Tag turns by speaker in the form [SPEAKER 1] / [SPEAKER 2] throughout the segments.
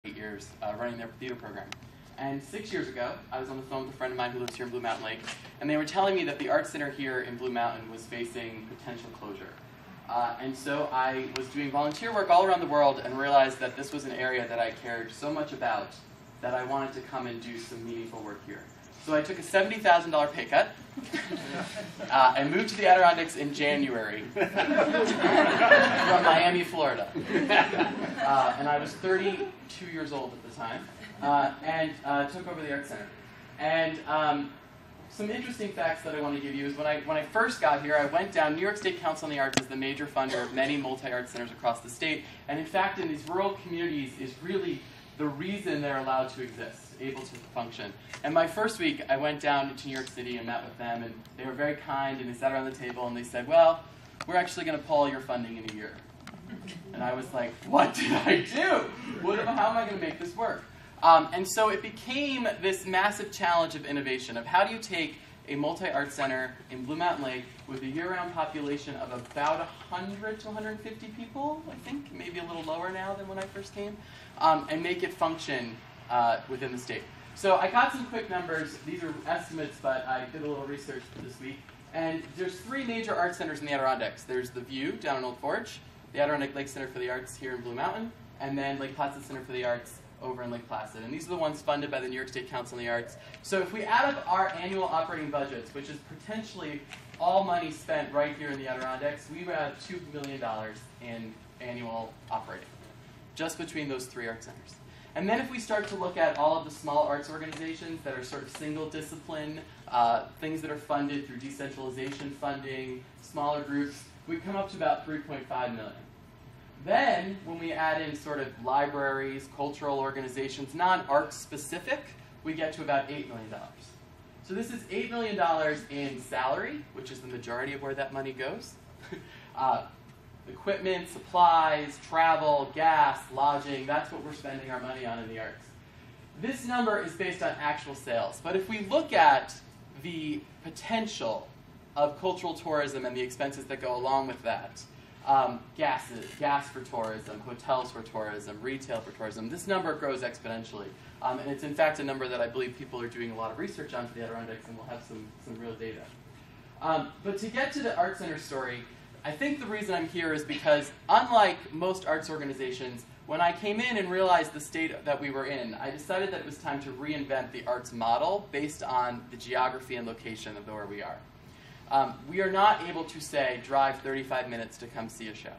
[SPEAKER 1] 8 years running their theater program. And 6 years ago, I was on the phone with a friend of mine who lives here in Blue Mountain Lake, and they were telling me that the Art Center here in Blue Mountain was facing potential closure. And so I was doing volunteer work all around the world and realized that this was an area that I cared so much about that I wanted to come and do some meaningful work here. So I took a $70,000 pay cut and moved to the Adirondacks in January from Miami, Florida. And I was 32 years old at the time and took over the Art Center. And some interesting facts that I want to give you is when I first got here, I went down. New York State Council on the Arts is the major funder of many multi-art centers across the state. And in fact, in these rural communities is really the reason they're allowed to exist, able to function. And my first week, I went down to New York City and met with them, and they were very kind, and they sat around the table, and they said, well, we're actually going to pull all your funding in a year. And I was like, what did I do? How am I going to make this work? And so it became this massive challenge of innovation, of how do you take a multi-art center in Blue Mountain Lake with a year-round population of about 100 to 150 people, I think, maybe a little lower now than when I first came, and make it function within the state. So I got some quick numbers. These are estimates, but I did a little research for this week. And there's 3 major art centers in the Adirondacks. There's the View down in Old Forge, the Adirondack Lake Center for the Arts here in Blue Mountain, and then Lake Placid Center for the Arts over in Lake Placid. And these are the ones funded by the New York State Council on the Arts. So if we add up our annual operating budgets, which is potentially all money spent right here in the Adirondacks, we have $2 million in annual operating, just between those 3 art centers. And then if we start to look at all of the small arts organizations that are sort of single discipline, things that are funded through decentralization funding, smaller groups, we come up to about $3.5 million. Then, when we add in sort of libraries, cultural organizations, non-art specific, we get to about $8 million. So this is $8 million in salary, which is the majority of where that money goes. Equipment, supplies, travel, gas, lodging, that's what we're spending our money on in the arts. This number is based on actual sales. But if we look at the potential of cultural tourism and the expenses that go along with that, gas for tourism, hotels for tourism, retail for tourism, this number grows exponentially. And it's in fact a number that I believe people are doing a lot of research on for the Adirondacks, and we'll have some real data. But to get to the Art Center story, I think the reason I'm here is because, unlike most arts organizations, when I came in and realized the state that we were in, I decided that it was time to reinvent the arts model based on the geography and location of where we are. We are not able to, say, drive 35 minutes to come see a show.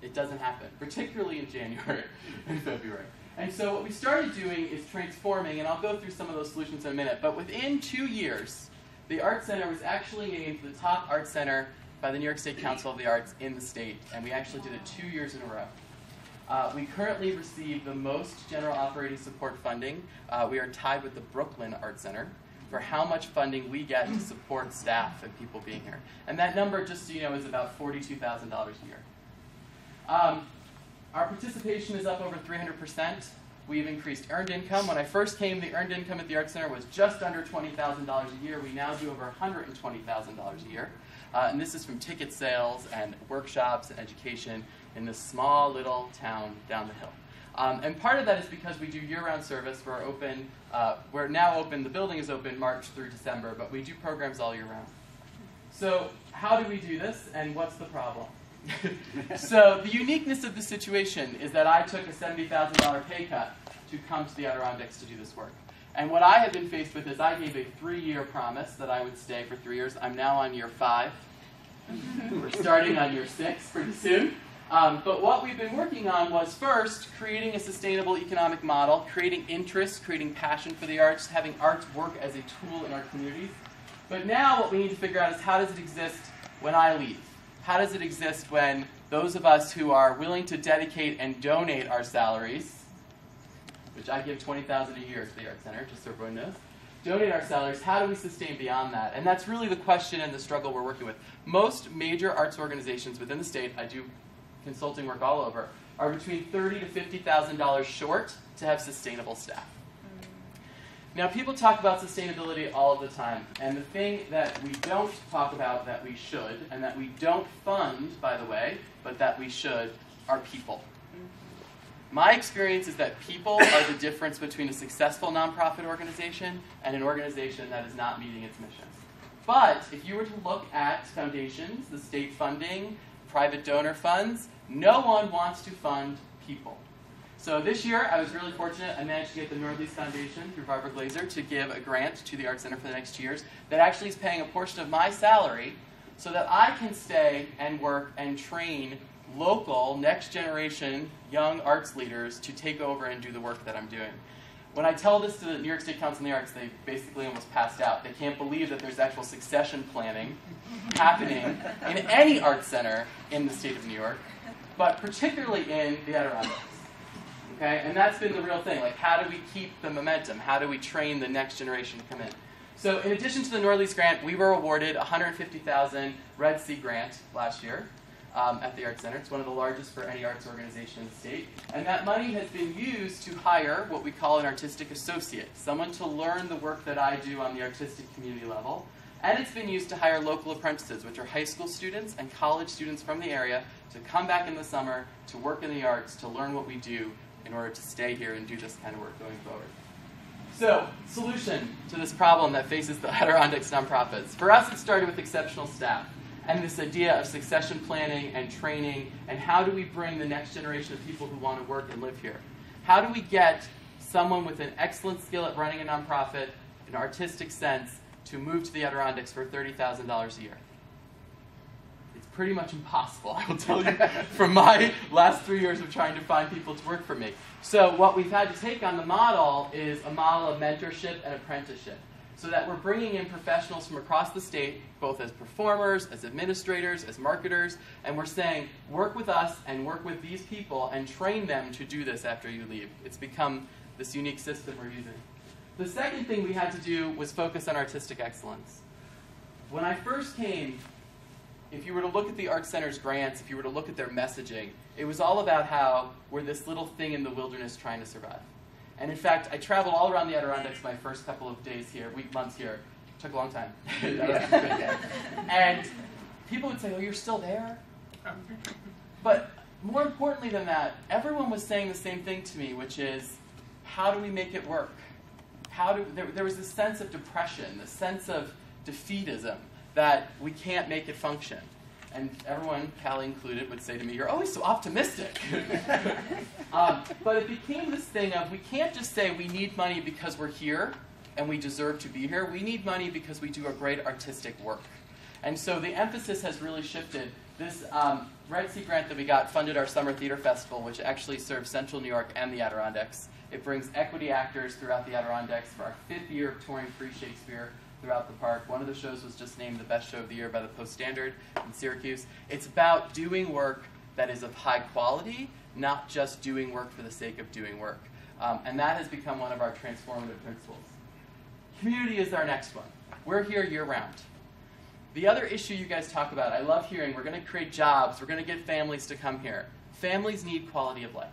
[SPEAKER 1] It doesn't happen, particularly in January and February. And so what we started doing is transforming, and I'll go through some of those solutions in a minute, but within 2 years, the Art Center was actually named the top art center by the New York State Council of the Arts in the state, and we actually did it 2 years in a row. We currently receive the most general operating support funding. We are tied with the Brooklyn Art Center for how much funding we get to support staff and people being here. And that number, just so you know, is about $42,000 a year. Our participation is up over 300%. We've increased earned income. When I first came, the earned income at the Art Center was just under $20,000 a year. We now do over $120,000 a year. And this is from ticket sales and workshops and education in this small little town down the hill. And part of that is because we do year-round service. We're open. We're now open. The building is open March through December, but we do programs all year round. So how do we do this, and what's the problem? So the uniqueness of the situation is that I took a $70,000 pay cut to come to the Adirondacks to do this work. And what I have been faced with is I gave a 3-year promise that I would stay for 3 years. I'm now on year 5. We're starting on year 6 pretty soon. But what we've been working on was first creating a sustainable economic model, creating interest, creating passion for the arts, having arts work as a tool in our communities. But now what we need to figure out is how does it exist when I leave? How does it exist when those of us who are willing to dedicate and donate our salaries, which I give $20,000 a year to the Art Center, just so everyone knows, donate our salaries, how do we sustain beyond that? And that's really the question and the struggle we're working with. Most major arts organizations within the state, I do consulting work all over, are between $30,000 to $50,000 short to have sustainable staff. Now, people talk about sustainability all of the time, and the thing that we don't talk about that we should, and that we don't fund, by the way, but that we should, are people. My experience is that people are the difference between a successful nonprofit organization and an organization that is not meeting its mission. But if you were to look at foundations, the state funding, private donor funds, no one wants to fund people. So this year, I was really fortunate. I managed to get the Northeast Foundation through Barbara Glazer to give a grant to the Art Center for the next 2 years that actually is paying a portion of my salary so that I can stay and work and train local, next generation, young arts leaders to take over and do the work that I'm doing. When I tell this to the New York State Council on the Arts, they basically almost passed out. They can't believe that there's actual succession planning happening in any art center in the state of New York, but particularly in the Adirondacks. Okay? And that's been the real thing. Like, how do we keep the momentum? How do we train the next generation to come in? So in addition to the Northeast grant, we were awarded a $150,000 Red Sea grant last year at the Art Center. It's one of the largest for any arts organization in the state. And that money has been used to hire what we call an artistic associate, someone to learn the work that I do on the artistic community level. And it's been used to hire local apprentices, which are high school students and college students from the area, to come back in the summer, to work in the arts, to learn what we do in order to stay here and do this kind of work going forward. So, solution to this problem that faces the Adirondacks nonprofits. For us, it started with exceptional staff and this idea of succession planning and training, and how do we bring the next generation of people who want to work and live here? How do we get someone with an excellent skill at running a nonprofit, an artistic sense, to move to the Adirondacks for $30,000 a year? It's pretty much impossible, I will tell you, from my last 3 years of trying to find people to work for me. So what we've had to take on the model is a model of mentorship and apprenticeship, so that we're bringing in professionals from across the state, both as performers, as administrators, as marketers, and we're saying, work with us and work with these people and train them to do this after you leave. It's become this unique system we're using. The second thing we had to do was focus on artistic excellence. When I first came, if you were to look at the Art Center's grants, if you were to look at their messaging, it was all about how we're this little thing in the wilderness trying to survive. And in fact, I traveled all around the Adirondacks my first couple of days here, months here. It took a long time. And people would say, oh, you're still there? But more importantly than that, everyone was saying the same thing to me, which is, how do we make it work? There was this sense of depression, this sense of defeatism, that we can't make it function. And everyone, Callie included, would say to me, you're always so optimistic. But it became this thing of, we can't just say we need money because we're here and we deserve to be here. We need money because we do a great artistic work. And so the emphasis has really shifted. This Red Sea grant that we got funded our Summer Theater Festival, which actually serves Central New York and the Adirondacks. It brings equity actors throughout the Adirondacks for our 5th year of touring free Shakespeare throughout the park. One of the shows was just named the best show of the year by the Post-Standard in Syracuse. It's about doing work that is of high quality, not just doing work for the sake of doing work. And that has become one of our transformative principles. Community is our next one. We're here year-round. The other issue you guys talk about, I love hearing, we're going to create jobs, we're going to get families to come here. Families need quality of life.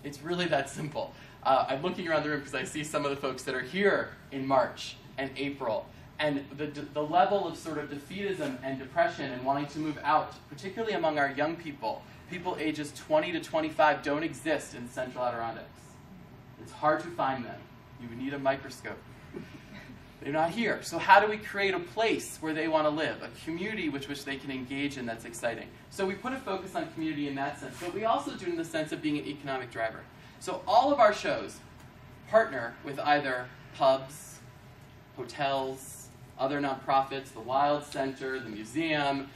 [SPEAKER 1] It's really that simple. I'm looking around the room because I see some of the folks that are here in March and April, and the level of sort of defeatism and depression and wanting to move out, particularly among our young people. People ages 20 to 25 don't exist in Central Adirondacks. It's hard to find them. You would need a microscope. They're not here. So how do we create a place where they want to live, a community which they can engage in that's exciting? So we put a focus on community in that sense, but we also do it in the sense of being an economic driver. So all of our shows partner with either pubs, hotels, other nonprofits, the Wild Center, the museum,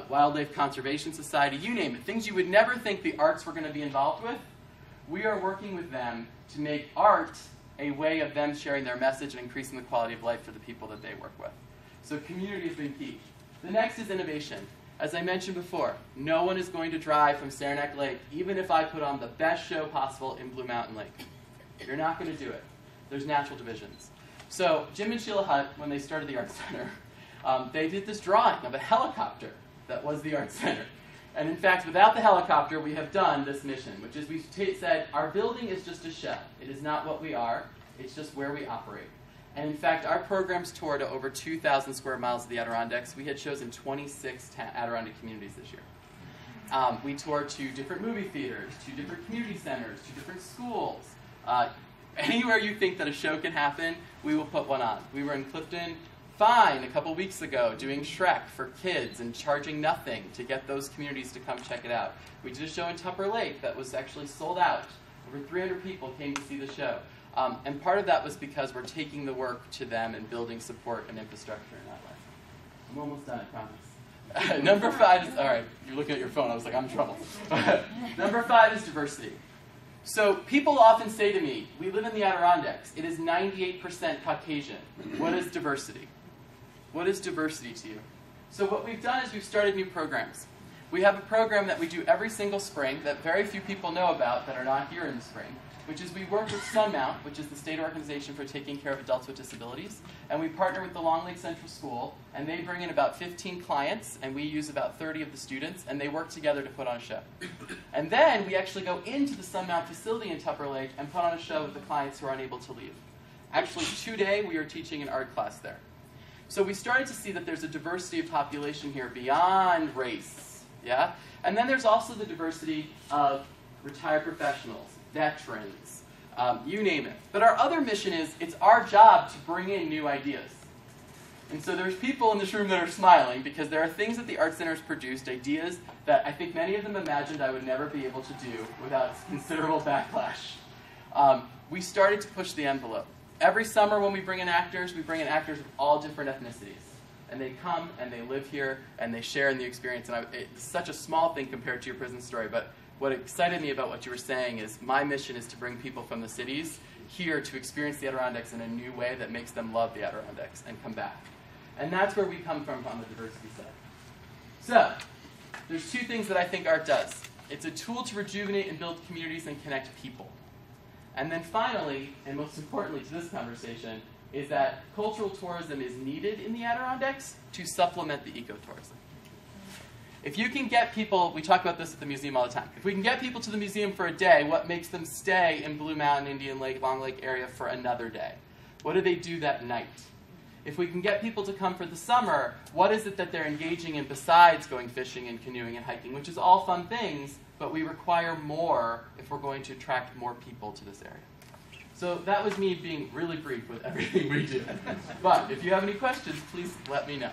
[SPEAKER 1] Wildlife Conservation Society, you name it, things you would never think the arts were going to be involved with. We are working with them to make art a way of them sharing their message and increasing the quality of life for the people that they work with. So community has been key. The next is innovation. As I mentioned before, no one is going to drive from Saranac Lake, even if I put on the best show possible in Blue Mountain Lake. You're not going to do it. There's natural divisions. So Jim and Sheila Hutt, when they started the Art Center, they did this drawing of a helicopter that was the Art Center. And in fact, without the helicopter, we have done this mission, which is we said, our building is just a shell. It is not what we are. It's just where we operate. And in fact, our programs toured over 2,000 square miles of the Adirondacks. We had shows in 26 Adirondack communities this year. We tour to different movie theaters, to different community centers, to different schools. Anywhere you think that a show can happen, we will put one on. We were in Clifton Fine a couple weeks ago doing Shrek for kids and charging nothing to get those communities to come check it out. We did a show in Tupper Lake that was actually sold out. Over 300 people came to see the show. And part of that was because we're taking the work to them and building support and infrastructure in that way. I'm almost done, I promise. Number 5 is, all right, you're looking at your phone. I was like, I'm in trouble. Number 5 is diversity. So people often say to me, we live in the Adirondacks. It is 98% Caucasian. What is diversity? What is diversity to you? So what we've done is we've started new programs. We have a program that we do every single spring that very few people know about that are not here in the spring, which is we work with Sunmount, which is the state organization for taking care of adults with disabilities, and we partner with the Long Lake Central School, and they bring in about 15 clients, and we use about 30 of the students, and they work together to put on a show. And then we actually go into the Sunmount facility in Tupper Lake and put on a show with the clients who are unable to leave. Actually, today we are teaching an art class there. So we started to see that there's a diversity of population here beyond race, yeah? And then there's also the diversity of retired professionals, veterans, you name it. But our other mission is, it's our job to bring in new ideas. And so there's people in this room that are smiling because there are things that the Art Center has produced, ideas that I think many of them imagined I would never be able to do without considerable backlash. We started to push the envelope. Every summer when we bring in actors of all different ethnicities. And they come and they live here and they share in the experience. And it's such a small thing compared to your prison story, but what excited me about what you were saying is my mission is to bring people from the cities here to experience the Adirondacks in a new way that makes them love the Adirondacks and come back. And that's where we come from on the diversity side. So, there's 2 things that I think art does. It's a tool to rejuvenate and build communities and connect people. And then finally, and most importantly to this conversation, is that cultural tourism is needed in the Adirondacks to supplement the ecotourism. If you can get people, we talk about this at the museum all the time, if we can get people to the museum for a day, what makes them stay in Blue Mountain, Indian Lake, Long Lake area for another day? What do they do that night? If we can get people to come for the summer, what is it that they're engaging in besides going fishing and canoeing and hiking, which is all fun things, but we require more if we're going to attract more people to this area. So that was me being really brief with everything we do. But if you have any questions, please let me know.